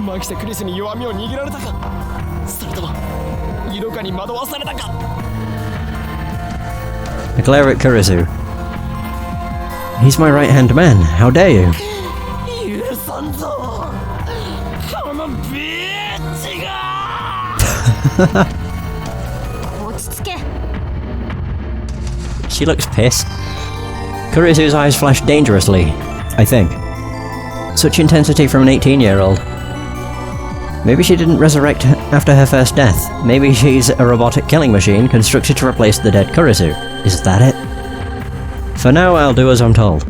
マキセ・クリスに弱みを握られたか、それとも色香に惑わされたか。 I glare at Kurisu. He's my right-hand man. How dare you? 許さんぞ、このビーチが。落ち着け。 She looks pissed. Kurisu's eyes flash dangerously, I think. Such intensity from an 18-year-old. Maybe she didn't resurrect after her first death. Maybe she's a robotic killing machine constructed to replace the dead Kurisu. Is that it? For now, I'll do as I'm told.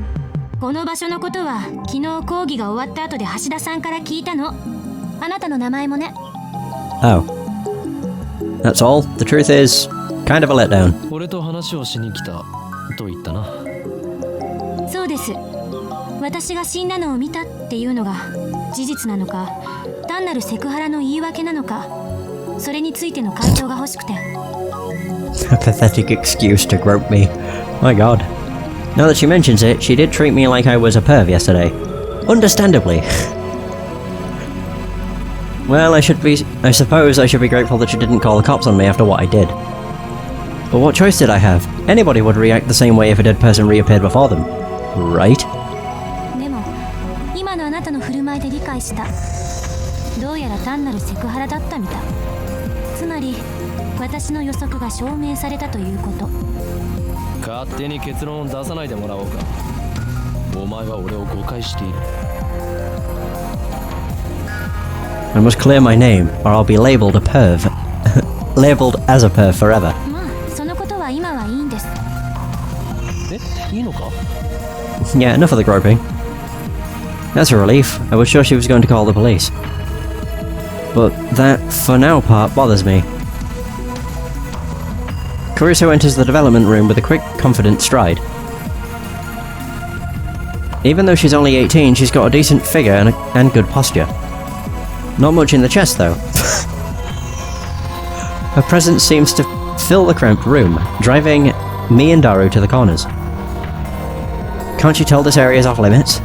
この場所のことは昨日講義が終わった後で橋田さんから聞いたの。あなたの名前もね。 Oh. That's all? The truth is, kind of a letdown. 俺と話をしに来たと言ったな。そうです。私が死んだのを見たっていうのが事実なのか、単なるセクハラの言い訳なのか、それについての回答が欲しくて。 A pathetic excuse to grope me. My god. Now that she mentions it, she did treat me like I was a perv yesterday. Understandably. Well, I suppose I should be grateful that she didn't call the cops on me after what I did. But what choice did I have? Anybody would react the same way if a dead person reappeared before them. Right? でも今のあなたの振る舞いで理解した。どうやら単なるセクハラだったみたい。つまり私の予測が証明されたということ。勝手に結論を出さないでもらおうか。お前は俺を誤解している。 I must clear my name, or I'll be labeled a perv. Labeled as a perv forever. まあそのことは今はいいんです。え、いいのか？ Yeah, enough of the groping. That's a relief. I was sure she was going to call the police. But that for now part bothers me. Kurisu enters the development room with a quick, confident stride. Even though she's only 18, she's got a decent figure and good posture. Not much in the chest, though. Her presence seems to fill the cramped room, driving me and Daru to the corners. Can't you tell this area is off limits?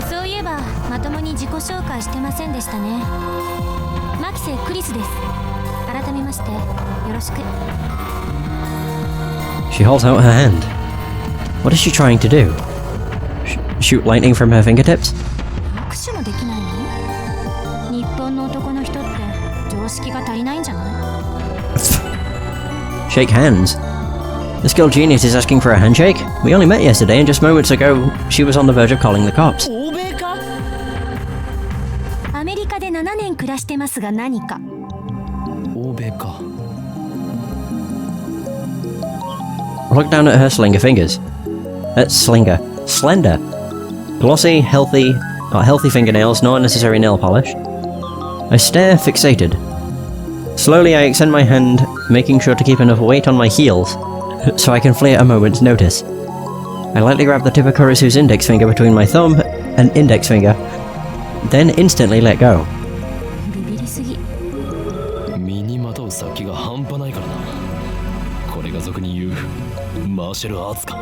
そういえばまともに自己紹介してませんでしたね。マキセ・クリスです。改めましてよろしく。 She holds out her hand. What is she trying to do? Shoot lightning from her fingertips? 握手もできないの？日本の男の人って常識が足りないんじゃない？ Shake hands? This girl genius is asking for a handshake? We only met yesterday and just moments ago she was on the verge of calling the cops. 欧米か？アメリカで7年暮らしてますが何か？欧米か。 Look down at her slender. Glossy, healthy fingernails, no unnecessary nail polish. I stare, fixated. Slowly I extend my hand, making sure to keep enough weight on my heels, so I can flee at a moment's notice. I lightly grab the tip of Kurisu's index finger between my thumb and index finger, then instantly let go. ビビりすぎ。身にまとう殺気が半端ないからな。これが俗に言うマーシャルアーツか。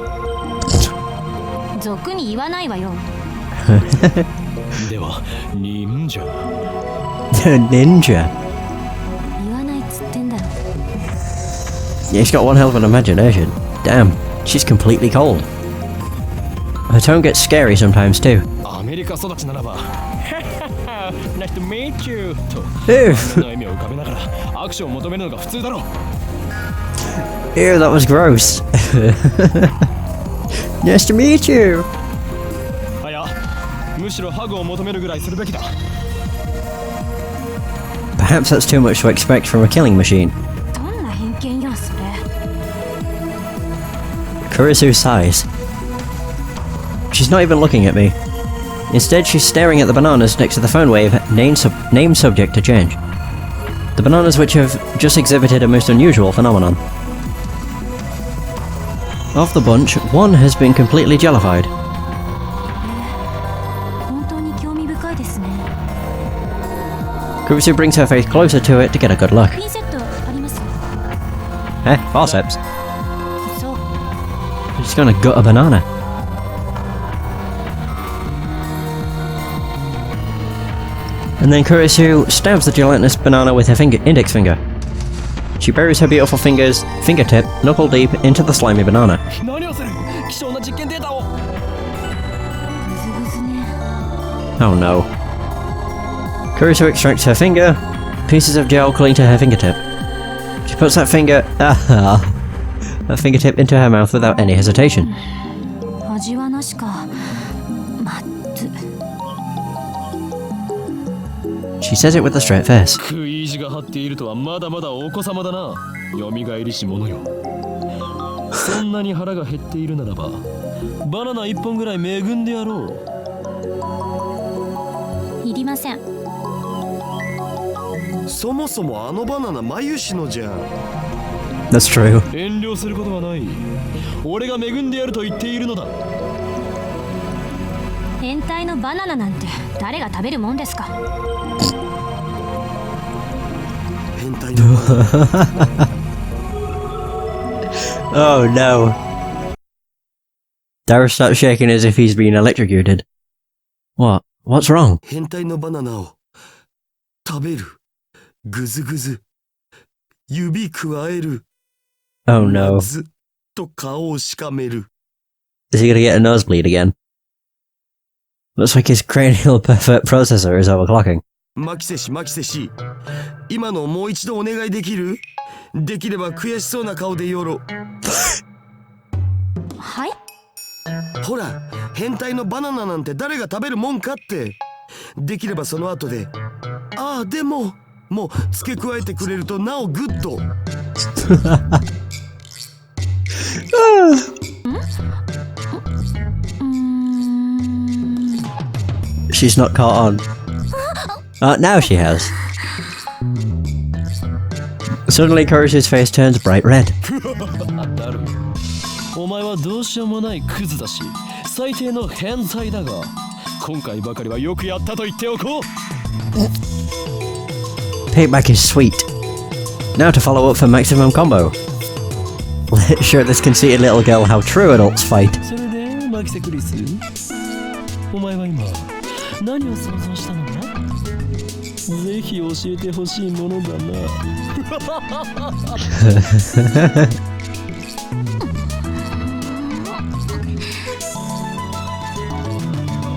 俗に言わないわよ。では忍者。Ninja. 言わないっつってんだろ。 Yeah, she's got one hell of an imagination. Damn, she's completely cold. Her tone gets scary sometimes too. アメリカ育ちならばNice to meet you と Ew, の笑みを浮かべながら握手を求めるのが普通だろう。 ew, that was gross. Nice to meet you. いや、むしろハグを求めるぐらいするべきだ。 Perhaps that's too much to expect from a killing machine. どんな偏見よそれ。 Kurisu sighs. She's not even looking at me. Instead, she's staring at the bananas next to the phone wave, name subject to change. The bananas which have just exhibited a most unusual phenomenon. Of the bunch, one has been completely jellified. 本当に興味深いですね。 Kurisu brings her face closer to it to get a good look. ピンセットあります？ Eh, forceps. そう。 She's gonna gut a banana. And then Kurisu stabs the gelatinous banana with her index finger. She buries her beautiful fingertip, knuckle deep, into the slimy banana. 何をする貴重な実験データを Oh no. Kurisu extracts her finger. Pieces of gel cling to her fingertip. She puts that fingertip into her mouth without any hesitation. 味はなしか。まっつ。 She says it with a straight face. 食い意地が張っているとはまだまだお子様だな。よみがえりし者よ。そんなに腹が減っているならば、バナナ一本ぐらい恵んでやろいりません。そもそもあのバナナ眉しのじゃん。 That's true. う。遠慮することはない。俺が恵んでやると言っているのだ。変態のバナナなんて誰が食べるもんですか。変態のバナナ Oh no. Dara starts shaking as if he's been electrocuted. What? What's wrong? 変態のバナナを食べる。ぐずぐず。指くわえる。 Oh no. ずっと顔をしかめる。 Is he gonna get a nosebleed again? Looks like his cranial processor is overclocking. マキセシ。今のもう一度お願いできる？できれば悔しそうな顔でよろ。はい。ほら、変態のバナナなんて誰が食べるもんかって。できればその後で、ああ、でも、もう付け加えてくれるとなおグッド。She's not caught on. Now she has. Suddenly, Kurisu's face turns bright red. なる。お前はどうしようもないクズだし、最低の変態だが、今回ばかりはよくやったと言っておこう。Payback is sweet. Now to follow up for maximum combo. Let's show this conceited little girl how true adults fight. それでマキセクリス、お前は今何を想像したのだ？ぜひ教えてほしいものだな。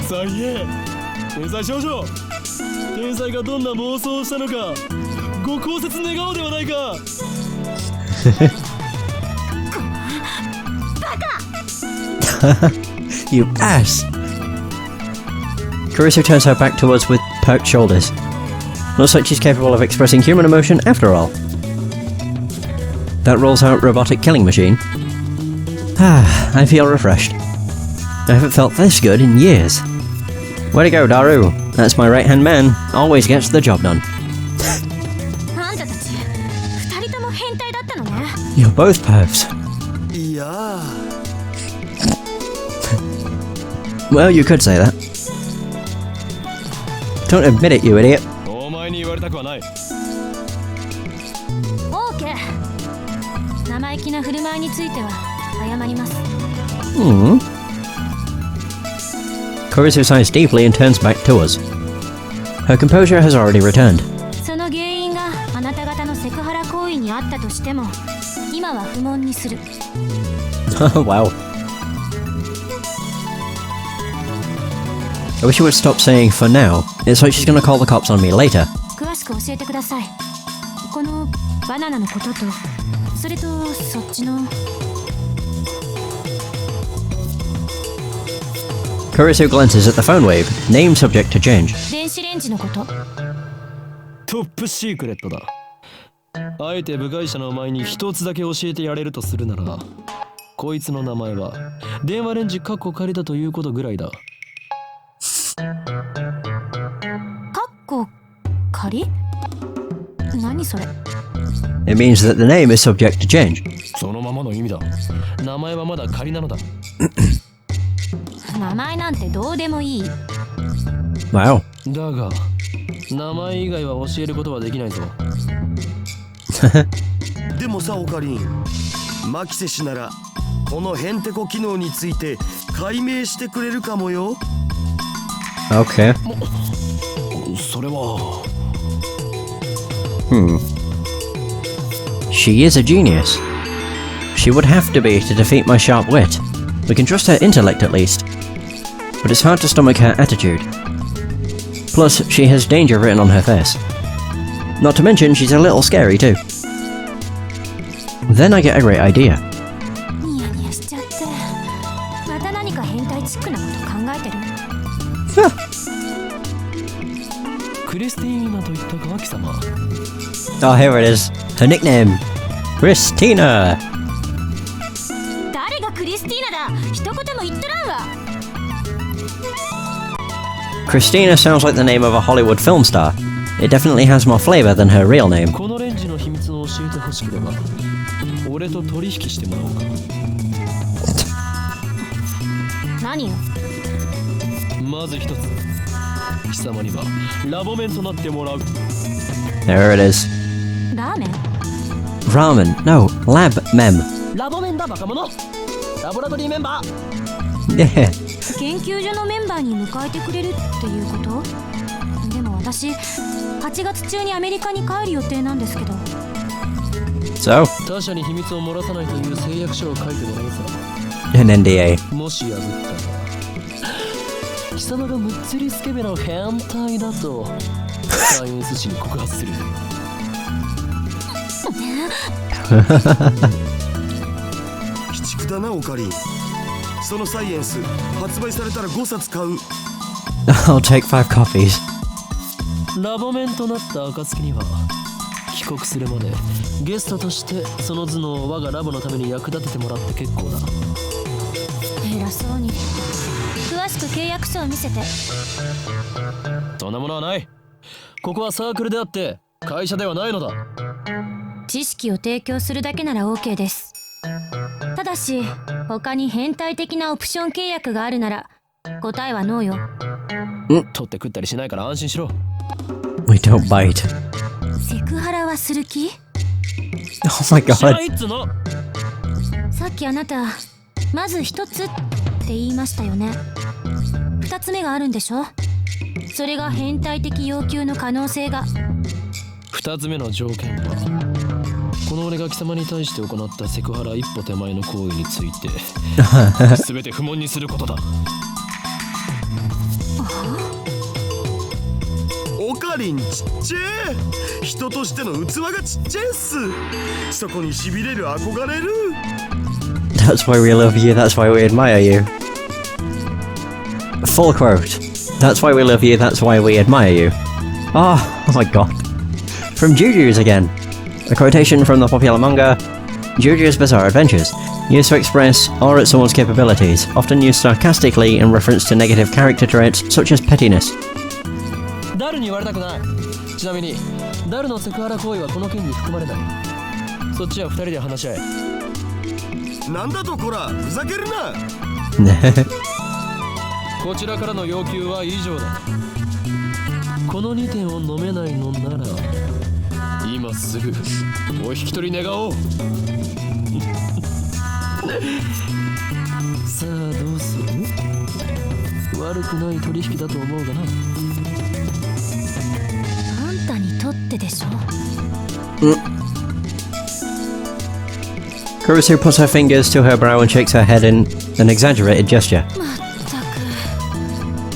さあ言え、天才少女、天才がどんな妄想をしたのかご考説願おうではないか。You ass! Kurisu turns her back to us with perked shoulders. Looks like she's capable of expressing human emotion after all. That rolls out robotic killing machine. I feel refreshed. I haven't felt this good in years. Way to go, Daru. That's my right-hand man. Always gets the job done. あんたたち、二人とも変態だったのね。You're both pervs. いやー。 Well, you could say that. Don't admit it, you idiot. お前に言われたくはない。オーケー。生意気な振る舞いについては謝ります。Kurisu sighs deeply and turns back to us. Her composure has already returned. その原因があなた方のセクハラ行為にあったとしても、今は不問にする。Wow. I wish you would stop saying for now. It's like she's gonna call the cops on me later. 詳しく教えてください。このバナナのことと、それとそっちの。Kurisu glances at the phone wave. Name subject to change. 電子レンジのこと。トップシークレットだ。あえて部外者のお前に一つだけ教えてやれるとするなら、こいつの名前は電話レンジカッコ仮だということぐらいだ。カッコ仮？何それ？ It means that the name is subject to change. そのままの意味だ。名前はまだ仮なのだ。名前なんてどうでもいい。Wow. だが、名前以外は教えることはできないぞ。でもさ、オカリン、マキセ氏ならこのヘンテコ機能について解明してくれるかもよ。Okay. それれは。She is a genius. She would have to be to defeat my sharp wit. We can trust her intellect at least. But it's hard to stomach her attitude. Plus, she has danger written on her face. Not to mention, she's a little scary too. Then I get a great idea. ニヤニヤしちゃって。また何か変態チックなこと考えてる。クリスティーナといったか、貴様。Oh, here it is. Her nickname. Christina. 誰がクリスティーナだ。一言も言っとらんわ。Christina sounds like the name of a Hollywood film star. It definitely has more flavor than her real name. このレンジの秘密を教えてほしければ、俺と取引してもらおうか。何よ。まず一つ、貴様にはラボメンとなってもらう。There it is. ラーメン Ramen. No, lab mem. ラボメンだバカ者。ラボラトリーメンバー。Yeah. 研究所のメンバーに迎えてくれるっていうこと？でも私、8月中にアメリカに帰る予定なんですけど。So? 他者に秘密を漏らさないという誓約書を書いてもらうさ。An NDA. もし破ったら、貴様がむっつりスケベな変態だとサイエンス誌に告発する。鬼畜だなオカリン。そのサイエンス発売されたら5冊買う。 I'll take 5 copies. ラボメンとなった暁には帰国するまでゲストとしてその頭脳を我がラボのために役立ててもらって結構だ。偉そうに。詳しく契約書を見せて。そんなものはない。ここはサークルであって会社ではないのだ。知識を提供するだけなら OK です。ただし他に変態的なオプション契約があるなら答えはノーよ。取って食ったりしないから安心しろ。 We don't bite. セクハラはする気？ Oh my 知ら god. んいっつの。さっきあなたまず一つって言いましたよね。二つ目があるんでしょ。それが変態的要求の可能性が。二つ目の条件はこの俺が貴様に対して行ったセクハラ一歩手前の行為について全て不問にすることだ。オカリンちっちゃい。人としての器がちっちゃいっす。そこに痺れる憧れる。 That's why we love you, that's why we admire you. Full quote. That's why we love you, that's why we admire you. Oh my god. From Juju's again. A quotation from the popular manga Juju's Bizarre Adventures, used to express awe at someone's capabilities, often used sarcastically in reference to negative character traits such as pettiness. ダルに言われたくない。ちなみにダルのセクハラ行為はこの件に含まれない。そっちは二人で話し合え。なんだとこら、ふざけるな。こちらからの要求は以上だ。この2点を飲めないのなら今すぐお引き取り願おう。さあどうする？悪くない取引だと思うがな。あんたにとってでしょ。Kurusu puts her fingers to her brow and shakes her head in an exaggerated gesture. まった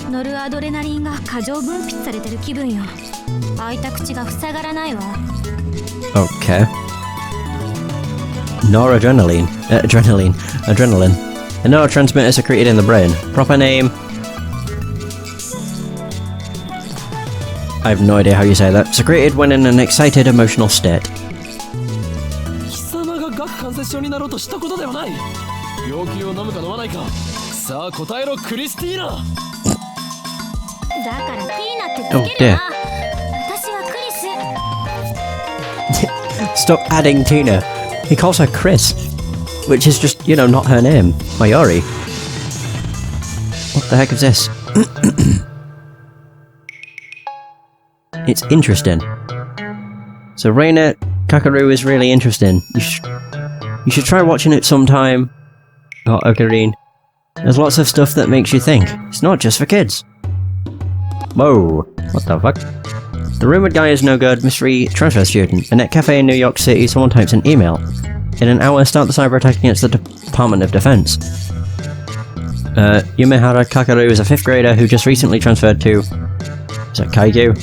くノルアドレナリンが過剰分泌されてる気分よ。開いた口が塞がらないわ。 Okay. Noradrenaline. Adrenaline. A neurotransmitter secreted in the brain. Proper name. I have no idea how you say that. Secreted when in an excited emotional state. 貴様が顎関節症になろうとしたことではない。要求を飲むか飲まないか。さあ答えろクリスティーナ。だからティーナってつけるな。私はクリス。 Stop adding Tina. He calls her Chris, which is just, you know, not her name. Mayori. What the heck is this? It's interesting. So Reina Kakaru is really interesting. You should try watching it sometime. Oh, Ocarine. There's lots of stuff that makes you think. It's not just for kids. Whoa. What the fuck? The rumored guy is no good, mystery transfer student. A net cafe in New York City, someone types an email. In an hour, start the cyber attack against the Department of Defense. Yumehara Kakaru is a 5th grader who just recently transferred to... is that Kaigyu?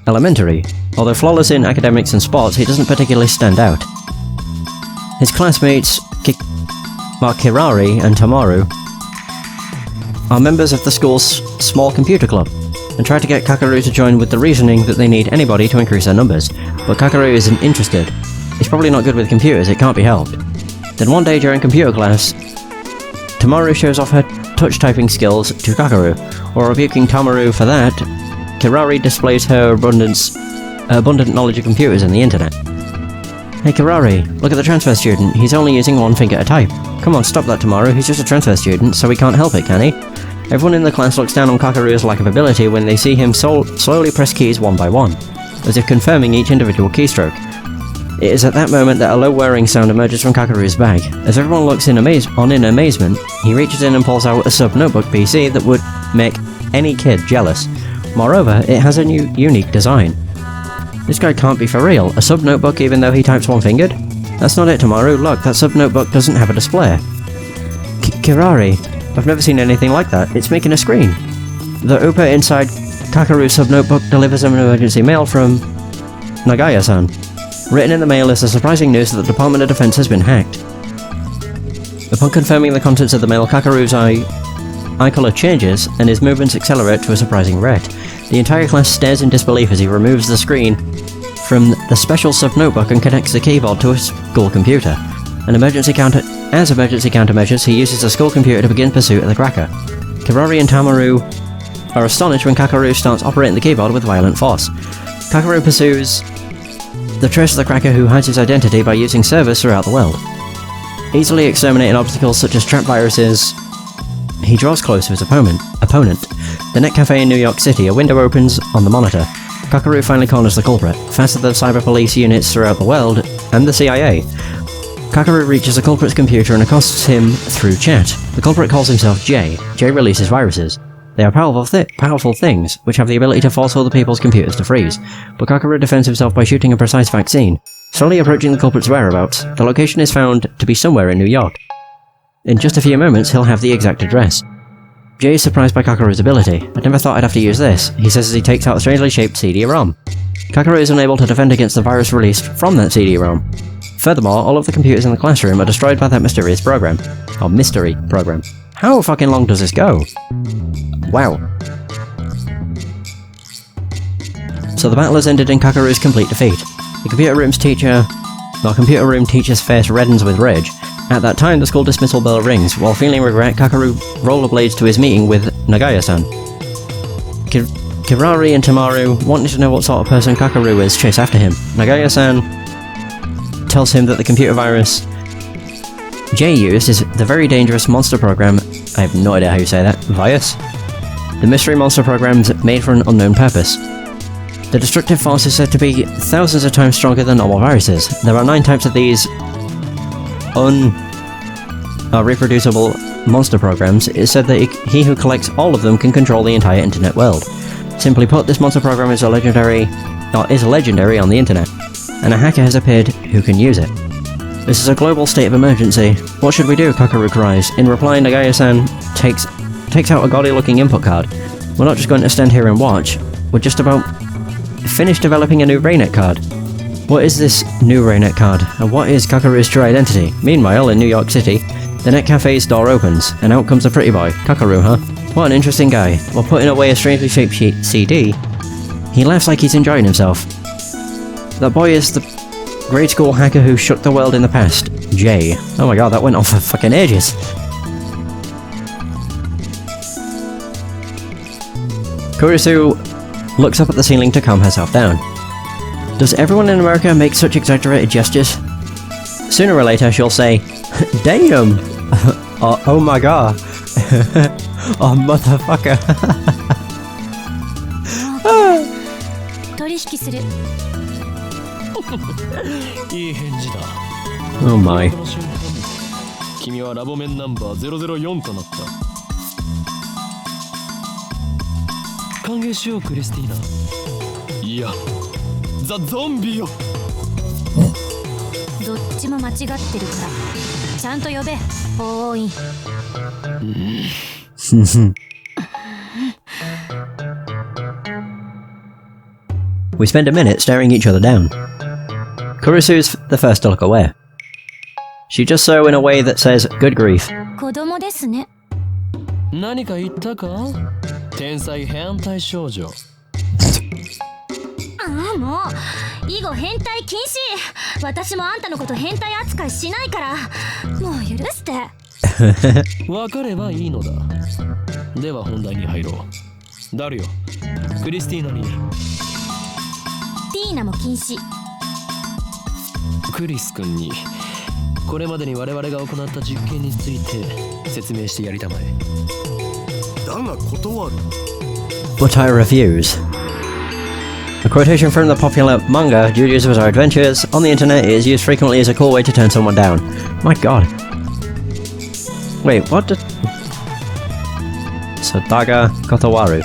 Elementary. Although flawless in academics and sports, he doesn't particularly stand out. His classmates, Kirari and Tamaru, are members of the school's small computer club, and try to get Kakaru to join with the reasoning that they need anybody to increase their numbers, but Kakaru isn't interested. He's probably not good with computers, it can't be helped. Then one day during computer class, Tamaru shows off her touch typing skills to Kakaru, while rebuking Tamaru for that. Kirari displays her abundant knowledge of computers and the internet. Hey Kirari, look at the transfer student, he's only using one finger to type. Come on, stop that Tamaru, he's just a transfer student, so he can't help it, can he? Everyone in the class looks down on Kakaru's lack of ability when they see him slowly press keys one by one, as if confirming each individual keystroke. It is at that moment that a low whirring sound emerges from Kakaru's bag. As everyone looks in amazement, he reaches in and pulls out a sub-notebook PC that would make any kid jealous. Moreover, it has a new, unique design. This guy can't be for real. A sub-notebook even though he types one-fingered? That's not it, Tamaru. Look, that sub-notebook doesn't have a display. Kirari, I've never seen anything like that. It's making a screen. The Upa inside Kakaru's sub-notebook delivers an emergency mail from Nagaya-san. Written in the mail is the surprising news that the Department of Defense has been hacked. Upon confirming the contents of the mail, Kakaru's eye color changes and his movements accelerate to a surprising rate. The entire class stares in disbelief as he removes the screen from the special sub-notebook and connects the keyboard to a school computer. As emergency countermeasures, he uses the school computer to begin pursuit of the cracker. Kirari and Tamaru are astonished when Kakaru starts operating the keyboard with violent force. Kakaru pursues the trace of the cracker who hides his identity by using servers throughout the world. Easily exterminating obstacles such as trap viruses, he draws close to his opponent. The net cafe in New York City, a window opens on the monitor. Kakaru finally corners the culprit, faster than cyber police units throughout the world, and the CIA. Kakaru reaches the culprit's computer and accosts him through chat. The culprit calls himself Jay. Jay releases viruses. They are powerful things, which have the ability to force other people's computers to freeze, but Kakaru defends himself by shooting a precise vaccine. Slowly approaching the culprit's whereabouts, the location is found to be somewhere in New York. In just a few moments, he'll have the exact address. Jay is surprised by Kakaru's ability. I never thought I'd have to use this, he says as he takes out a strangely shaped CD-ROM. Kakaru is unable to defend against the virus released from that CD-ROM. Furthermore, all of the computers in the classroom are destroyed by that mysterious program. Or mystery program. How fucking long does this go? Wow. So the battle has ended in Kakaru's complete defeat. The computer room teacher's face reddens with rage. At that time, the school dismissal bell rings. While feeling regret, Kakaru rollerblades to his meeting with Nagaya-san. Kirari and Tamaru, wanting to know what sort of person Kakaru is, chase after him. Nagaya-san tells him that the computer virus Jay used is the very dangerous monster program. I have no idea how you say that. Virus? The mystery monster programs made for an unknown purpose. The destructive force is said to be thousands of times stronger than normal viruses. There are 9 types of these reproducible monster programs. It is said that he who collects all of them can control the entire internet world. Simply put, this monster program is legendary on the internet, and a hacker has appeared who can use it. This is a global state of emergency. What should we do? Kakaru cries. In reply, Nagaya-san takes out a gaudy-looking input card. We're not just going to stand here and watch. We're just about finished developing a new Raynet card. What is this new Raynet card, and what is Kakaru's true identity? Meanwhile, in New York City, the net cafe's door opens, and out comes a pretty boy. Kakaru, huh? What an interesting guy. While putting away a strangely shaped CD, he laughs like he's enjoying himself. That boy is the grade school hacker who shook the world in the past, Jay. Oh my god, that went on for fucking ages. Kurisu looks up at the ceiling to calm herself down. Does everyone in America make such exaggerated gestures? Sooner or later she'll say, damn! Oh my god. Oh motherfucker. 取引する。いい返事だ。 Oh my. この瞬間君はラボ面ナンバー004となった。歓迎しようクリスティーナ。いやザ・ゾンビよ。どっちも間違ってるからちゃんと呼べ法王院。We spend a minute staring each other down. Kurisu's the first to look away. She does so in a way that says, good grief. 子供ですね。何か言ったか？天才変態少女。ああもう以後変態禁止。私もあんたのこと変態扱いしないからもう許して。わかればいいのだ。では本題に入ろう。ダルよ、クリスティーナに。ティーナも禁止。クリス君にこれまでに我々が行った実験について説明してやりたまえ。だが断る。 But I refuse. A quotation from the popular manga JoJo's Bizarre Adventures on the internet is used frequently as a cool way to turn someone down. My god. Wait, what did... Sadaga Kotawaru.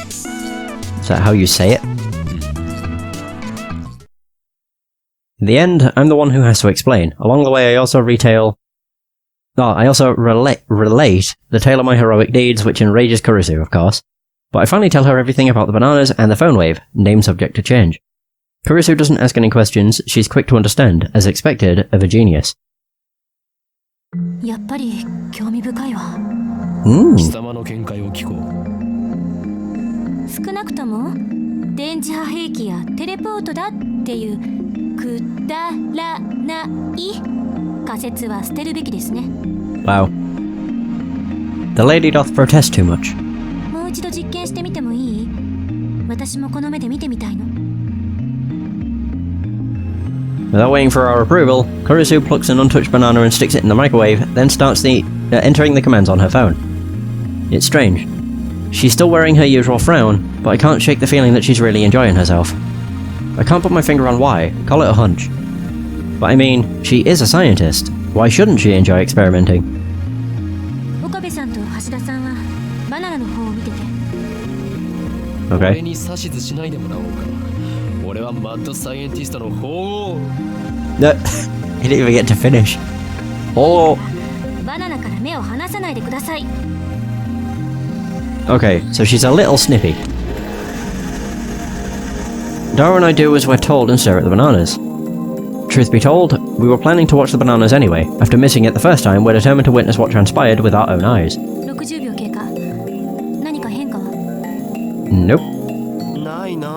Is that how you say it? In the end, I'm the one who has to explain. Along the way, I also relate the tale of my heroic deeds, which enrages Kurisu, of course. But I finally tell her everything about the bananas and the phone wave, name subject to change. Kurisu doesn't ask any questions, she's quick to understand, as expected of a genius. やっぱり興味深いわ。貴様の見解を聞こう。少なくとも電磁波兵器やテレポートだっていうくだらない仮説は捨てるべきですね。 Wow. The lady doth protest too much. もう一度実験してみてもいい？私もこの目で見てみたいの。 Without waiting for our approval, Kurisu plucks an untouched banana and sticks it in the microwave, then starts entering the commands on her phone. It's strange. She's still wearing her usual frown, but I can't shake the feeling that she's really enjoying herself. I can't put my finger on why, call it a hunch. But I mean, she is a scientist. Why shouldn't she enjoy experimenting? 岡部さんと橋田さんはバナナの方を見てて。俺 Okay. に指図しないでもらおうか。俺はマッドサイエンティストの法王。No, he didn't even get to finish. Oh. バナナから目を離さないでください。 Okay, so she's a little snippy. Dara and I do as we're told and stare at the bananas. Truth be told, we were planning to watch the bananas anyway. After missing it the first time, we're determined to witness what transpired with our own eyes. 60秒経過。何か変化は？ Nope. ないなあ。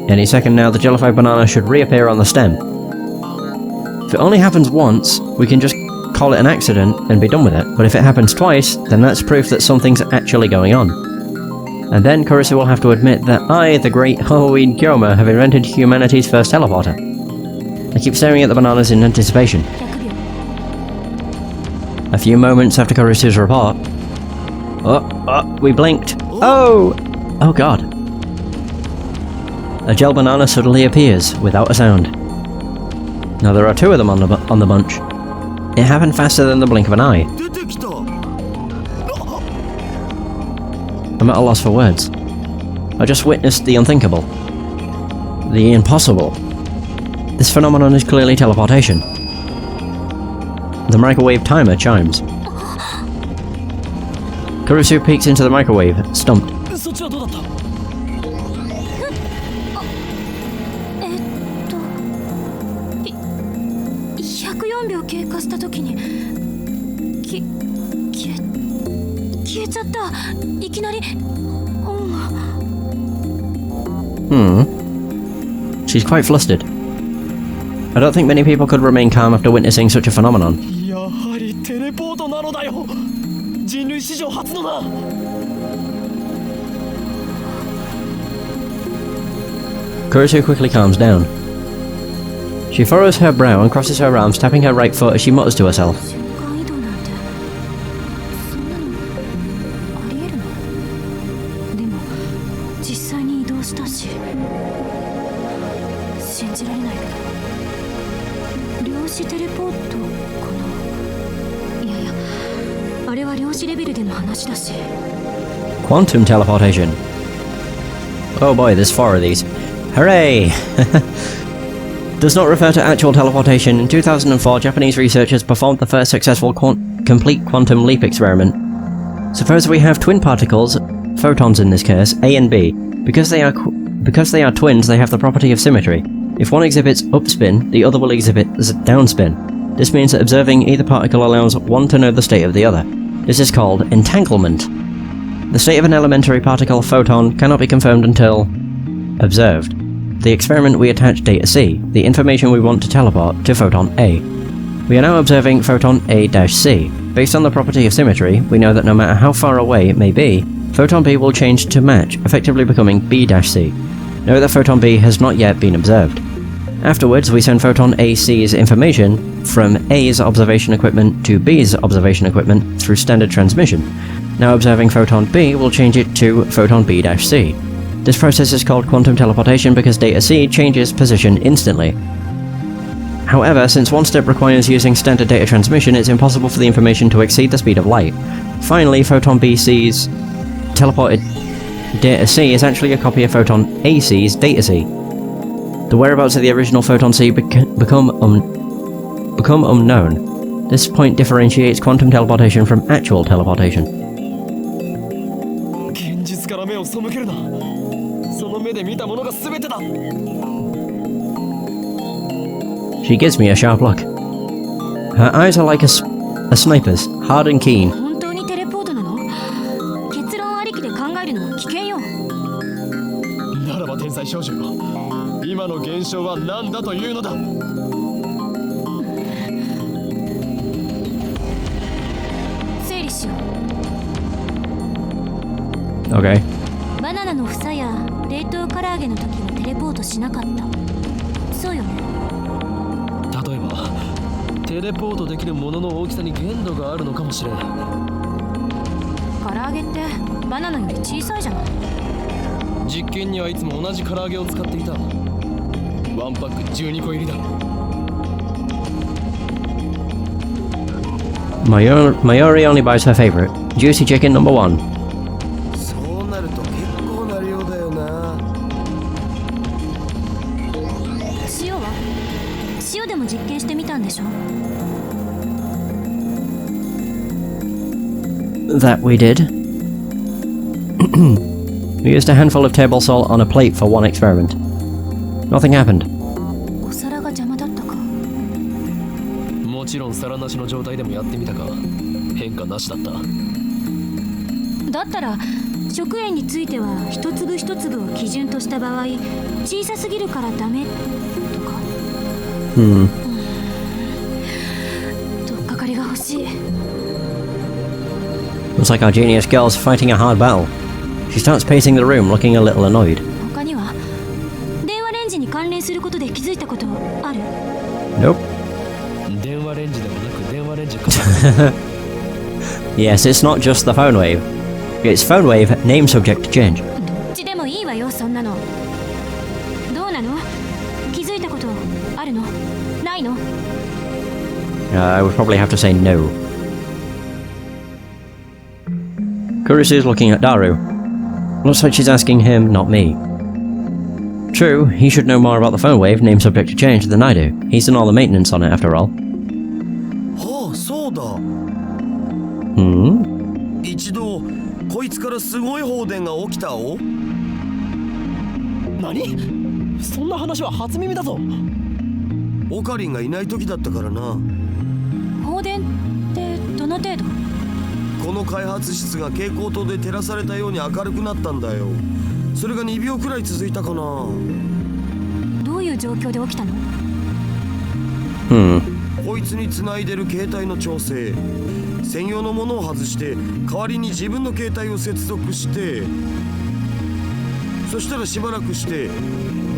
Any second now, the jellified banana should reappear on the stem. If it only happens once, we can just call it an accident and be done with it, but if it happens twice, then that's proof that something's actually going on. And then Kurisu will have to admit that I, the great Halloween Kyoma, have invented humanity's first teleporter. I keep staring at the bananas in anticipation. 100秒。 A few moments after Kurisu's report... Oh, we blinked. Oh! Oh god. A gel banana suddenly appears, without a sound. Now there are two of them on the bunch. It happened faster than the blink of an eye. 出てきた。 I'm at a loss for words. I just witnessed the unthinkable. The impossible. This phenomenon is clearly teleportation. The microwave timer chimes. Kurisu peeks into the microwave, stumped. そっちはどうだった？104秒経過した時に消えちゃった。いきなり。She's quite flustered. I don't think many people could remain calm after witnessing such a phenomenon. やはりテレポートなのだよ。人類史上初のだ。 Kurisu quickly calms down. She furrows her brow and crosses her arms, tapping her right foot as she mutters to herself. 瞬間移動なんてそんなのありえるの？でも実際に移動したし信じられないけど量子テレポートかな。いやいやあれは量子レベルでの話だし。 Quantum teleportation. Oh boy, there's 4 of these. Hooray! Does not refer to actual teleportation. In 2004, Japanese researchers performed the first successful complete quantum leap experiment. Suppose we have twin particles, photons in this case, A and B. Because they are twins, they have the property of symmetry. If one exhibits upspin, the other will exhibit downspin. This means that observing either particle allows one to know the state of the other. This is called entanglement. The state of an elementary particle, photon, cannot be confirmed until observed. The experiment we attach data C, the information we want to teleport, to photon A. We are now observing photon A-C. Based on the property of symmetry, we know that no matter how far away it may be, photon B will change to match, effectively becoming B-C. Note that photon B has not yet been observed. Afterwards, we send photon AC's information from A's observation equipment to B's observation equipment through standard transmission. Now observing photon B will change it to photon B-C. This process is called quantum teleportation because data C changes position instantly. However, since one step requires using standard data transmission, it's impossible for the information to exceed the speed of light. Finally, photon BC's teleported data C is actually a copy of photon AC's data C. The whereabouts of the original photon C become unknown. This point differentiates quantum teleportation from actual teleportation. 現実から目を背けるな。その目で見たものが全てだ。 She gives me a sharp look. Her eyes are like a sniper's, hard and keen. 本当にテレポートなの？結論ありきで考えるのは危険よ。ならば天才少女よ。今の現象は何だというのだ。整理しよう。 Okay. バナナの房や冷凍唐揚げの時はテレポートしなかった。そうよね。例えばテレポートできるものの大きさに限度があるのかもしれん。唐揚げってバナナより小さいじゃない。実験にはいつも同じ唐揚げを使っていた。ワンパック12個入りだ。Mayuri only buys her favorite, juicy chicken number 1. そうなると結構な量だよな。塩は？塩でも実験してみたんでしょ？ That we did. We used a handful of table salt on a plate for one experiment. Nothing happened. お皿が邪魔だったか。もちろん皿なしの状態でもやってみたが変化なしだった。だったら食塩については一粒一粒を基準とした場合、小さすぎるからダメとか。とっかかりが欲しい。 Looks like our genius girl's fighting a hard battle. She starts pacing the room, looking a little annoyed. 他には電話レンジに関連することで気づいたことある？ Nope. 電話レンジではなく電話レンジか。Yes, it's not just the phone wave. It's phone wave, name subject to change. どっちでもいいわよ、そんなの。どうなの？気づいたことあるの？ないの？ I would probably have to say no. Kurisu is looking at Daru. Looks like she's asking him, not me. True, he should know more about the phone wave, name subject to change, than I do. He's done all the maintenance on it, after all. はあ、そうだ。一度こいつからすごい放電が起きたお。何？そんな話は初耳だぞ。オカリンがいない時だったからな。放電ってどの程度？この開発室が蛍光灯で照らされたように明るくなったんだよ。それが2秒くらい続いたかな。どういう状況で起きたの？こいつに繋いでる携帯の調整、専用のものを外して代わりに自分の携帯を接続して、そしたらしばらくして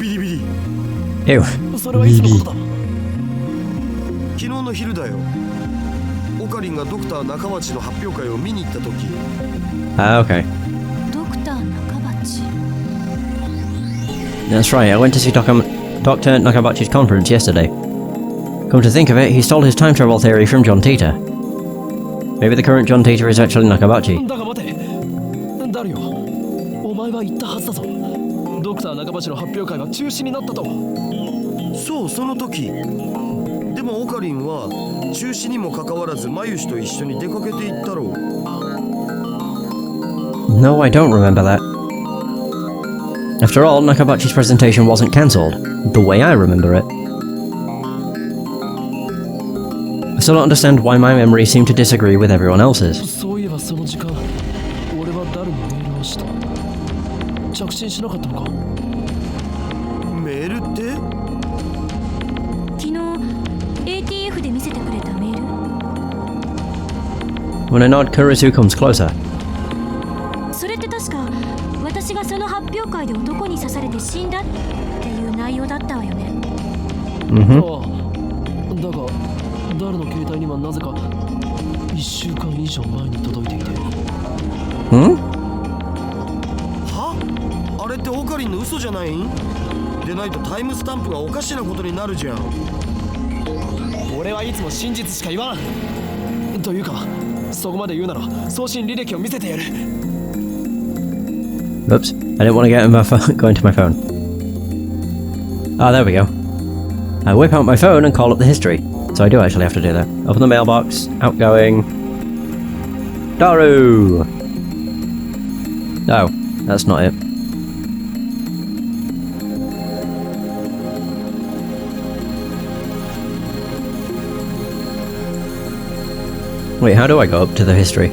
ビリビリ。それはいつのことだ？昨日の昼だよ。オカリンがドクター中町の発表会を見に行った時。Okay. ドクター中町。 That's right, I went to see Dr. Nakabachi's conference yesterday. Come to think of it, he stole his time travel theory from John Titor. Maybe the current John Titor is actually Nakabachi. だが待て。誰よ？お前は言ったはずだぞ。ドクター中橋の発表会が中止になったと。そう、その時。でもオカリンは中止にもかかわらずマユシと一緒に出かけていったろう。 No, I don't remember that. After all, Nakabachi's presentation wasn't cancelled, the way I remember it. I still don't understand why my memories seem to disagree with everyone else's. そういえばその時間、俺は誰にメールをした？着信しなかったのか？メールって？昨日 ATF で見せてくれたメール。 When a nod, Kurisu comes closer. それって確か私がその発表会で男に刺されて死んだっていう内容だったわよね。Mm-hmm. ああ、だが誰の携帯にはなぜか1週間以上前に届いていて。Hmm? は？あれってオカリンの嘘じゃないん？でないとタイムスタンプがおかしなことになるじゃん。俺はいつも真実しか言わん。というか、そこまで言うなら送信履歴を見せてやる。 Oops, I didn't want to get go into my phone. Ah, there we go. I whip out my phone and call up the history. So I do actually have to do that. Open the mailbox, outgoing. Daru! No, that's not it. Wait, how do I go up to the history?